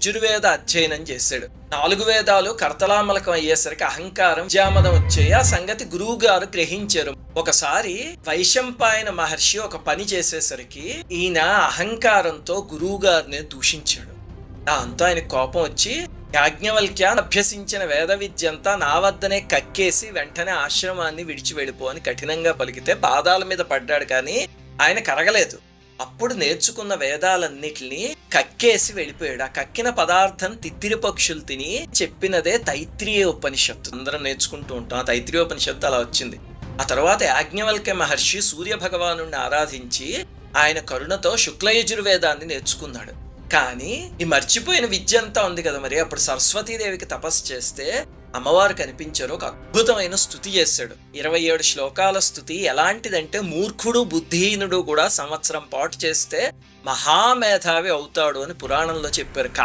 యజుర్వేద అధ్యయనం చేశాడు. 4 వేదాలు కర్తలామలకం అయ్యేసరికి అహంకారం జామదం వచ్చాయి. ఆ సంగతి గురువు గారు గ్రహించారు. ఒకసారి వైశంపాయన మహర్షి ఒక పని చేసేసరికి ఈయన అహంకారంతో గురువు గారిని దూషించాడు. దాంతో ఆయన కోపం వచ్చి యాజ్ఞవల్క్య అభ్యసించిన వేద విద్య అంతా నా వద్దనే కక్కేసి వెంటనే ఆశ్రమాన్ని విడిచి వెళ్ళిపో అని కఠినంగా పలికితే పాదాల మీద పడ్డాడు, కానీ ఆయన కరగలేదు. అప్పుడు నేర్చుకున్న వేదాలన్నిటినీ కక్కేసి వెళ్ళిపోయాడు. ఆ కక్కిన పదార్థం తిత్తిరి పక్షులు తిని చెప్పినదే తైత్రీయ ఉపనిషత్తు. అందరం నేర్చుకుంటూ ఉంటాం. ఆ తైత్రీయ ఉపనిషత్తు అలా వచ్చింది. ఆ తర్వాత యాజ్ఞవల్క్య మహర్షి సూర్య భగవాను ఆరాధించి ఆయన కరుణతో శుక్లయజుర్వేదాన్ని నేర్చుకున్నాడు. కానీ ఈ మర్చిపోయిన విద్య అంతా ఉంది కదా, మరి అప్పుడు సరస్వతీదేవికి తపస్సు చేస్తే అమ్మవారు కనిపించారు. ఒక అద్భుతమైన స్తుతి చేశాడు. 27 శ్లోకాల స్తుతి ఎలాంటిదంటే మూర్ఖుడు బుద్ధిహీనుడు కూడా సంవత్సరం పాటు చేస్తే మహామేధావి అవుతాడు అని పురాణంలో చెప్పారు.